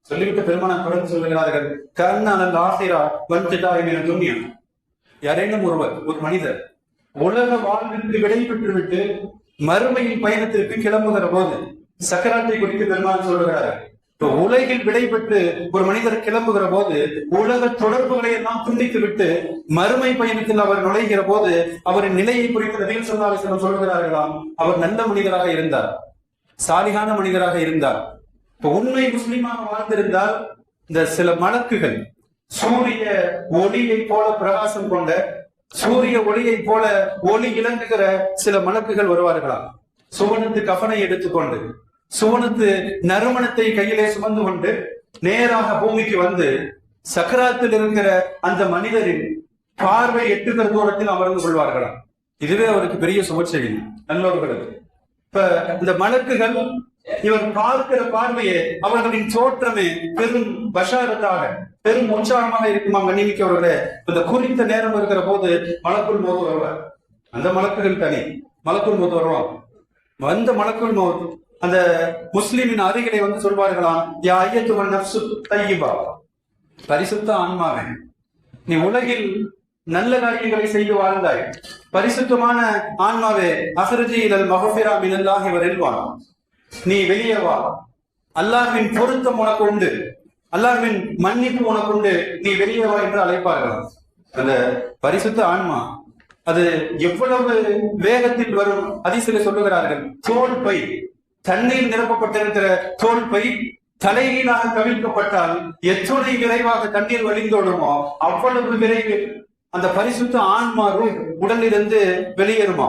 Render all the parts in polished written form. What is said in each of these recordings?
சொல்லிவிட்டு பெருமானார் தொடர்ந்து சொல்லுகிறார்கள், கர்ணால் ஆசிரா வஞ்சிதாயம் என துண்ணியம். யாரேனும் ஒரு மனிதர் உலக வாழ்விற்கு விடை பெற்றுவிட்டு மறுமையின் பயணத்திற்கு கிளம்புகிற போது, சக்கராத்தை குறித்து பெருமாள் சொல்லுகிறார்கள், உலகில் விடை பெற்று ஒரு மனிதர் கிளம்புகிற போது உலக தொடர்புகளை எல்லாம் துண்டித்து விட்டு மறுமை பயணத்தில் அவர் நுழைகிற போது அவரின் நிலையை குறித்து நபிகள் ஸல்லல்லாஹு அலைஹி வஸல்லம் சொல்லுகிறார்களாம், அவர் நல்ல மனிதராக இருந்தார், சாலிகான மனிதராக இருந்தார். இப்ப உண்மை முஸ்லிமாக வாழ்ந்திருந்தால் இந்த சில மலக்குகள் சூரிய ஒளியை போல பிரகாசம் கொண்ட, சூரிய ஒளியை போல ஒளி இலங்குகிற சில மலக்குகள் வருவார்களாம். சுவனத்து கஃனை எடுத்துக்கொண்டு, சுவனத்து நறுமணத்தை கையிலே சுமந்து கொண்டு நேராக பூமிக்கு வந்து சக்கராத்தில் இருக்கிற அந்த மனிதரின் பார்வை எட்டுகிற தூரத்தில் அமர்ந்து கொள்வார்களாம். இதுவே அவருக்கு பெரிய சுபச்செய்தி நல்லவர்களுக்கு. இப்ப இந்த மலக்குகள் இவர் பார்க்கிற பார்வையே, அவர்களின் தோற்றமே பெரும் பஷாரத்தாக, பெரும் உற்சாகமாக இருக்குமா கண்ணிமிக்கவர்களே. இந்த குறித்த நேரம் இருக்கிற போது மலக்குள் மௌத் வருவார். அந்த மலக்குகள் தனி, மலக்குள் மௌத் வருவாங்க. வந்த மலக்குள் மௌத் அந்த முஸ்லிமின் அருகிலே வந்து சொல்வார்களாம், யா ஐயத்துவன் நஃப்சு தய்யிபா, பரிசுத்த ஆன்மாவே, நீ உலகில் நல்ல காரியங்களை செய்து வாழ்ந்தாய், பரிசுத்தமான ஆன்மாவே, அஹ்ரஜி இலல் மஃபிரா மினல்லாஹி வ ரில்வான், நீ வெளியே வா, அல்லாஹ்வின் பொருத்தம் உனக்கு உண்டு, அல்லாஹ்வின் மன்னிப்பு உனக்கு உண்டு, நீ வெளியே வா என்று அழைப்பார்களாம். அந்த பரிசுத்த ஆன்மா அது எவ்வளவு வேகத்தில் வரும் ஹதீஸிலே சொல்லுகிறார்கள், தோல் பை, தண்ணீர் நிரப்பப்பட்டிருக்கிற தோல் பை தலைகீழாக கவிழ்க்கப்பட்டால் எத்துணை விரைவாக தண்ணீர் வழிந்தோடுமோ அவ்வளவு விரைவில் அந்த பரிசுத்த ஆன்மா உடலிலிருந்து வெளியேறுமா,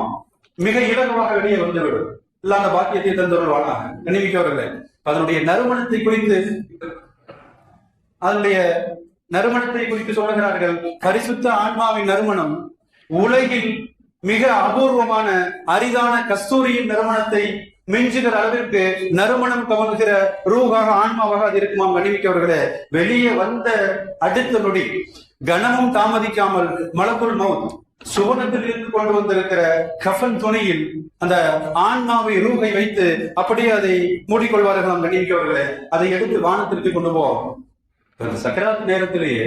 மிக இலகுவாக வெளியே வந்துவிடும். இல்லாத பாக்கியத்தை தந்தவர்களாக நினைவிக்கவர்களே. அதனுடைய நறுமணத்தை குறித்து சொல்லுகிறார்கள், பரிசுத்த ஆன்மாவின் நறுமணம் உலகில் மிக அபூர்வமான அரிதான கஸ்தூரியின் நறுமணத்தை மிஞ்சுகிற அளவிற்கு நறுமணம் கவர்கிற ரூகாக, ஆன்மாவாக அது இருக்குமாம் கண்ணிமிக்கவர்களே. வெளியே வந்த அடுத்த நொடி கனமும் தாமதிக்காமல் மலக்குள் மௌத் சுவனத்தில் இருந்து கொண்டு வந்திருக்கிற கஃன் துணியில் அந்த ஆன்மாவை ரூகை வைத்து அப்படியே அதை மூடிக்கொள்வார்களாம் கண்ணிமிக்கவர்களே. அதை எடுத்து வானத்திற்கு கொண்டு போவோம். சக்கராத் நேரத்திலேயே,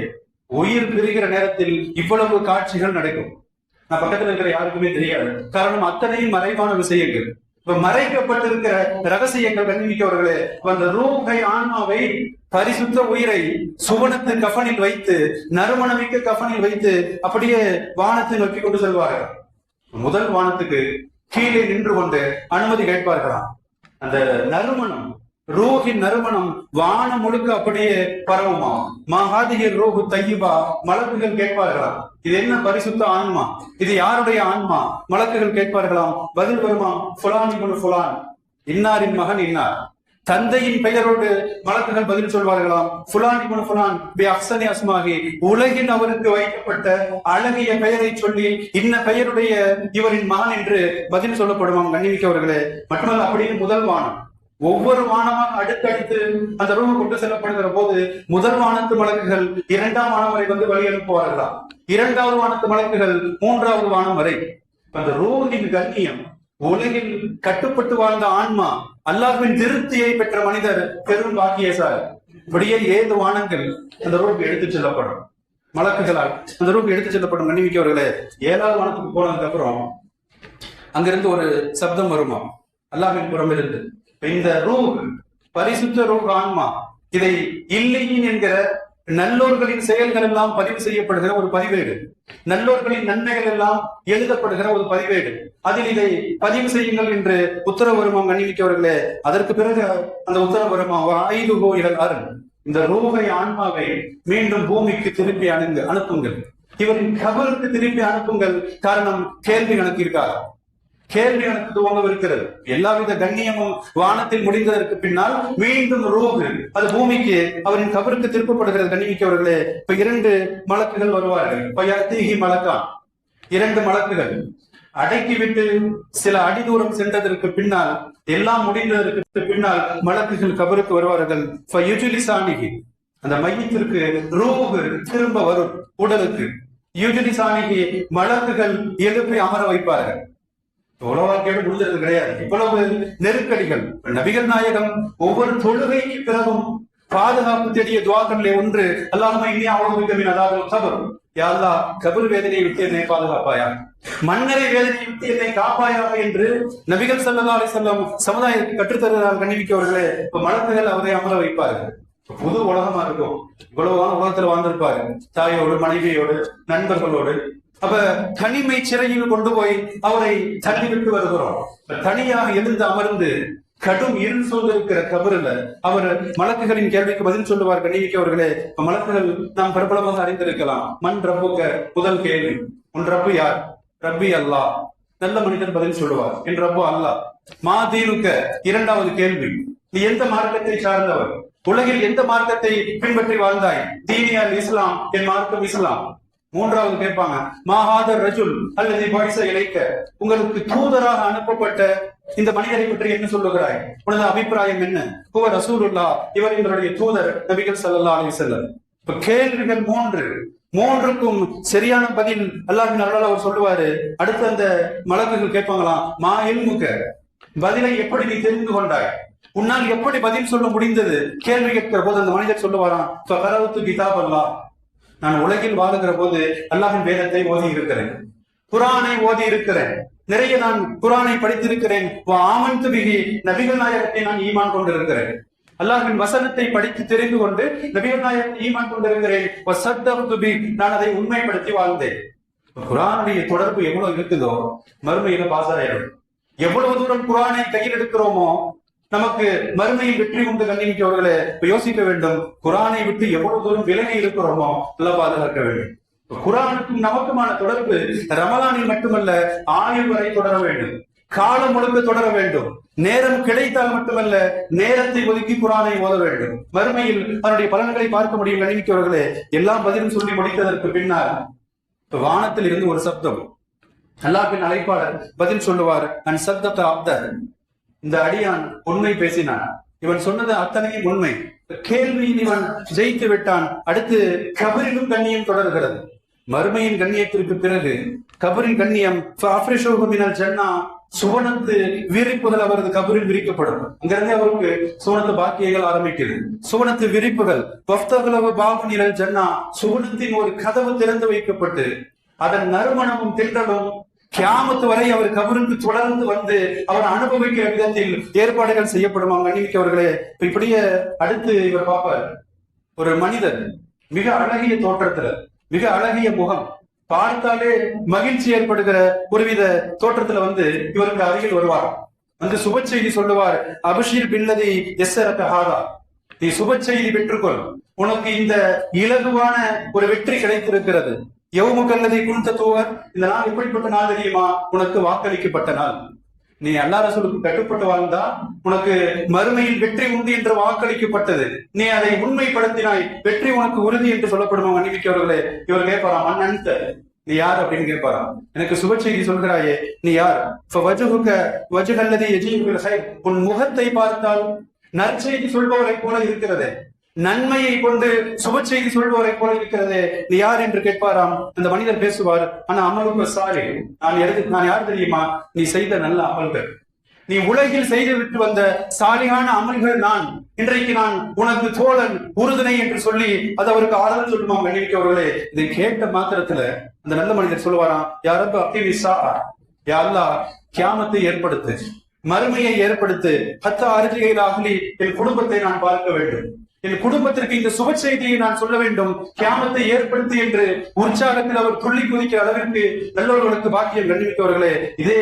உயிர் பிரிகிற நேரத்தில் இவ்வளவு காட்சிகள் நடக்கும். நான் பக்கத்தில் இருக்கிற யாருக்குமே தெரியாது. காரணம் அத்தனையும் மறைவான விஷயங்கள், மறைக்கப்பட்டிருக்கிற ரகசியங்கள் கண்ணிமிக்கவர்களே. அந்த ரூஹை, ஆன்மாவை, பரிசுத்த உயிரை சுவனத்து கஃனில் வைத்து, நறுமணமிக்க கஃனில் வைத்து அப்படியே வானத்தை நோக்கி கொண்டு செல்வார்கள். முதல் வானத்துக்கு கீழே நின்று கொண்டு அனுமதி கேட்பார்களாம். அந்த நறுமணம், ரூஹின் நறுமணம் வானம் முழுக்க அப்படியே பரவுமா. மஹாதிகர் ரூஹு தையிபா, மலக்குகள் கேட்பார்களாம், இது என்ன பரிசுத்த ஆன்மா, இது யாருடைய ஆன்மா? மலக்குகள் கேட்பார்களாம். பதில் வருமாம், ஃபுலான் இப்னு ஃபுலான், இன்னாரின் மகன் இன்னார். தந்தையின் பெயரோடு மலக்குகள் பதில் சொல்வார்களாம், ஃபுலான் இப்னு ஃபுலான் பி அஹ்ஸனி அஸ்மாஹி, உலகில் அவருக்கு வைக்கப்பட்ட அழகிய பெயரை சொல்லி இன்ன பெயருடைய இவரின் மகன் என்று பதில் சொல்லப்படுவாங்க கண்ணிமிக்கவர்களே. மட்டுமல்ல, அப்படின்னு முதல் வானம், ஒவ்வொரு வானமாக அடுத்தடுத்து அந்த ரூஹ் கொண்டு செல்லப்படுகிற போது முதல் வானத்து மலக்குகள் இரண்டாம் வானம் வரை வந்து வழி அனுப்புவார்களாம். இரண்டாவது வானத்து மலக்குகள் மூன்றாவது வானம் வரை. அந்த ரூஹின் கண்ணியம், உலகில் கட்டுப்பட்டு வாழ்ந்த ஆன்மா, அல்லாஹ்வின் திருப்தியை பெற்ற மனிதர் பெரும் பாக்கியசாலி. இப்படியே 7 வானங்கள் அந்த ரூஹ் எடுத்துச் செல்லப்படும், மலக்குகளால் அந்த ரூஹ் எடுத்துச் செல்லப்படும். கண்ணிமிக்கவர்களே, 7வது வானத்துக்கு போனதுக்கு அப்புறம் அங்கிருந்து ஒரு சப்தம் வருமா அல்லாஹ்வின் புறமிருந்து. இந்த ரூஹ், பரிசுத்த ரூஹ் ஆன்மா, இதை இல்லையின் என்கிற நல்லோர்களின் செயல்கள் எல்லாம் பதிவு செய்யப்படுகிற ஒரு பதிவேடு, நல்லோர்களின் நன்மைகள் எல்லாம் எழுதப்படுகிற ஒரு பதிவேடு, அதில் இதை பதிவு செய்யுங்கள் என்று உத்தரவு வருமாம் கண்ணிமிக்கவர்களே. அதற்கு பிறகு அந்த உத்தரவு வருமா, ஆயுதுகோ இழல் அருள், இந்த ரூஹை, ஆன்மாவை மீண்டும் பூமிக்கு திருப்பி அனுப்புங்கள், இவரின் கபருக்கு திருப்பி அனுப்புங்கள். காரணம், கேள்வி கணக்கு இருக்காது, கேள்வி கணக்கு துவங்கவிருக்கிறது. எல்லாவித கண்ணியமும் வானத்தில் முடிந்ததற்கு பின்னால் மீண்டும் ரூஹ் அது பூமிக்கு, அவரின் கபருக்கு திருப்பப்படுகிறது. கண்ணிமிக்கவர்களே, இப்ப 2 மலக்குகள் வருவார்கள். மலக்கான், 2 மலக்குகள் அடக்கிவிட்டு சில அடி தூரம் சென்றதற்கு பின்னால், எல்லாம் முடிந்ததற்கு பின்னால் மலக்குகள் கபருக்கு வருவார்கள். அந்த மையத்திற்கு ரூஹ் திரும்ப வரும் உடலுக்கு. யுஜிலிசானிகி, மலக்குகள் எழுப்பி அமர வைப்பார்கள். உலவாக்கியோடு முடிஞ்சது கிடையாது. இவ்வளவு நெருக்கடிகள். நபிகள் நாயகம் ஒவ்வொரு தொழுகைக்கு பிறகும் பாதுகாப்பு தேடிய துவாக்களிலே ஒன்று அல்லாஹும்ம இன்னி அஊது பிக மின் அஸாபில் கப்ர். யா அல்லாஹ், கபர் வேதனையை விட்டு என்னை பாதுகாப்பாயா, மன்னரை வேதனையை விட்டு என்னை காப்பாயாக என்று நபிகள் ஸல்லல்லாஹு அலைஹி வஸல்லம் சமுதாயத்துக்கு கற்றுத்தருகிறார். கண்ணிமிக்கவர்களே, இப்ப மலக்குகள் அவரை அமர வைப்பார்கள். புது உலகமா இருக்கும், இவ்வளவு உலகத்துல வாழ்ந்திருப்பாரு, தாயோடு, மனைவியோடு, நண்பர்களோடு. அப்ப தனிமை சிறையில் கொண்டு போய் அவரை தள்ளிவிட்டு வருகிறோம். தனியாக எழுந்து அமர்ந்து கடும் இருள் சூழ்ந்திருக்கிற கபருல அவர் மலக்குகளின் கேள்விக்கு பதில் சொல்லுவார். கண்ணிமிக்கவர்களே, மலக்குகள் நாம் பிரபலமாக அறிந்திருக்கலாம். மண் ரப்புக்க, முதல் கேள்வி, உன் ரப்பு யார்? ரப்பி அல்லாஹ். நல்ல மனிதன் பதில் சொல்லுவார், என் ரப்பு அல்லாஹ். மா தீனுக்க, இரண்டாவது கேள்வி, நீ எந்த மார்க்கத்தை சார்ந்தவர்? உலகில் எந்த மார்க்கத்தை பின்பற்றி வாழ்ந்தாய்? தீனியால் இஸ்லாம், என் மார்க்கம் இஸ்லாம். மூன்றாவது கேட்பாங்க, மாஹாதர் ரஜுல் அல்லது பாய்ச இழைக்க, உங்களுக்கு தூதராக அனுப்பப்பட்ட இந்த மனிதரை பற்றி என்ன சொல்லுகிறாய்? உனது அபிப்பிராயம் என்ன? ஹுவ ரசூலுல்லாஹ், இவர் எங்களுடைய தூதர் நபிகள் ஸல்லல்லாஹு அலைஹி வஸல்லம். இப்ப கேள்விகள் மூன்றுக்கும் சரியான பதில் அல்லாஹ்வின் அருளால் அவர் சொல்லுவாரு. அடுத்து அந்த மலக்குகள் கேட்பாங்களாம், மா இல்முக, பதிலை எப்படி நீ தெரிந்து கொண்டாய்? உன்னால் எப்படி பதில் சொல்ல முடிந்தது? கேள்வி கேட்கிற போது அந்த மனிதர் சொல்லுவாராம், ஃபகரவுத்து கிதாப் அல்லாஹ், நான் உலகில் வாழுகிற போது அல்லாஹ்வின் வேதத்தை ஓதி இருக்கிறேன், குர்ஆனை ஓதி இருக்கிறேன், நிறைய நான் குர்ஆனை படித்திருக்கிறேன். ஆமன்து பிஹி, நபிகள் நாயகத்தை நான் ஈமான் கொண்டிருக்கிறேன். அல்லாஹ்வின் வசனத்தை படித்து தெரிந்து கொண்டு நபிகள் நாயகத்தை ஈமான் கொண்டிருக்கிறேன். வஸத்தக்து பி, நான் அதை உண்மைப்படுத்தி வாழ்ந்தேன். குர்ஆனுடைய தொடர்பு எவ்வளவு இருக்குதோ மறுமையில பாசறையிடும். எவ்வளவு தூரம் குர்ஆனை கையில் எடுக்கிறோமோ நமக்கு மறுமையில் வெற்றி உண்டு. கண்ணிமிக்கவர்களே, யோசிக்க வேண்டும், குர்ஆனை விட்டு எவ்வளவு தூரம் விலகி இருக்கிறோமோ நல்லா பாதுகாக்க வேண்டும். குர்ஆனுக்கும் நமக்குமான தொடர்பு ரமலானில் மட்டுமல்ல, ஆயுள் வரை தொடர வேண்டும், காலம் முழுக்க தொடர வேண்டும். நேரம் கிடைத்தால் மட்டுமல்ல, நேரத்தை ஒதுக்கி குர்ஆனை ஓத வேண்டும். மறுமையில் அதனுடைய பலன்களை பார்க்க முடியும். கண்ணிமிக்கவர்களே, எல்லாம் பதிலும் சொல்லி முடித்ததற்கு பின்னால் வானத்தில் இருந்து ஒரு சப்தம், அல்லாஹ்வின் அழைப்பாளர் பதில் சொல்லுவார், அன் சத்தத்த அப்தர், இந்த அடியான் உண்மை பேசினான், இவன் சொன்னது அத்தனையும் உண்மை. கேள்வியில் இவன் ஜெயித்து விட்டான். அடுத்து கபரிலும் கண்ணியம் தொடர்கிறது. மறுமையின் கண்ணியத்திற்கு பிறகு கபரின் கண்ணியம், ஜன்னா, சுவனத்து விரிப்புகள் அவரது கபரில் விரிக்கப்படும். அங்கிருந்து அவருக்கு சுவனத்து பாக்கியங்கள் ஆரம்பிக்கிறது. சுவனத்து விரிப்புகள், ஜன்னா, சுவனத்தின் ஒரு கதவு திறந்து வைக்கப்பட்டு அதன் நறுமணமும் திண்டலும் கியாமத்து வரை அவர் கபருக்கு தொடர்ந்து வந்து அவர் அனுபவிக்கிற விதத்தில் ஏற்பாடுகள் செய்யப்படுமா. கண்ணிமிக்கவர்களே, இப்படியே அடுத்து இவர் பார்ப்பார், ஒரு மனிதர் மிக அழகிய தோற்றத்துல, மிக அழகிய முகம், பார்த்தாலே மகிழ்ச்சி ஏற்படுகிற ஒருவித தோற்றத்துல வந்து இவருக்கு அருகில் வருவார். வந்து சுப செய்தி சொல்லுவார், அபிஷீர் பில்லதி எஸ்ஸரக ஹாதா, நீ சுப செய்தி பெற்றுக்கொள், உனக்கு இந்த இலகுவான ஒரு வெற்றி கிடைத்திருக்கிறது. யௌமுகல்லதி குன்த தூவர், இந்த நாள் எப்படிப்பட்ட நாள் தெரியுமா? உனக்கு வாக்களிக்கப்பட்ட நாள். நீ அல்லாஹ் ரசூலுக்கு கட்டுப்பட்டு வாழ்ந்தா உனக்கு மறுமையில் வெற்றி உண்டு என்று வாக்களிக்கப்பட்டது. நீ அதை உண்மைப்படுத்தினாய், வெற்றி உனக்கு உறுதி என்று சொல்லப்படுமா. மன்னிமிக்கவர்களே, இவர் கேட்பாராம், மன்னன்த, நீ யார் அப்படின்னு கேட்பாராம். எனக்கு சுப செய்தி சொல்கிறாயே, நீ யார்? உன் முகத்தை பார்த்தால் நற்செய்தி சொல்பவரை போல இருக்கிறது, நன்மையை கொண்டு சுப செய்தி சொல்பவரை போல இருக்கிறது, நீ யார் என்று கேட்பாராம். அந்த மனிதர் பேசுவார், ஆனா அமலுக்கு சாரி, நான் யார் தெரியுமா? நீ செய்த நல்ல அமல்கள், நீ உலகில் செய்து விட்டு வந்த சாலிகான அமல்கள் நான். இன்றைக்கு நான் உனக்கு தோழன், உறுதுணை என்று சொல்லி அது அவருக்கு ஆறுதல் சொல்லுமா. கண்ணிமிக்கவர்களே, இதை கேட்ட மாத்திரத்துல அந்த நல்ல மனிதர் சொல்லுவாராம், யாரப்ப அப்திவிசா, யா அல்லாஹ், கியாமத்தை ஏற்படுத்து, மறுமையை ஏற்படுத்து, ஹத்த அருஜிகையில் ஆகலி, என் குடும்பத்தை நான் பார்க்க வேண்டும், என் குடும்பத்திற்கு இந்த சுப செய்தியை நான் சொல்ல வேண்டும், கியாமத்தை ஏற்படுத்தி என்று உற்சாகத்தில் அவர் துள்ளி குதிக்கிற அளவிற்கு நல்லவர்களுக்கு பாக்கியம். கண்ணிமிக்கவர்களே, இதே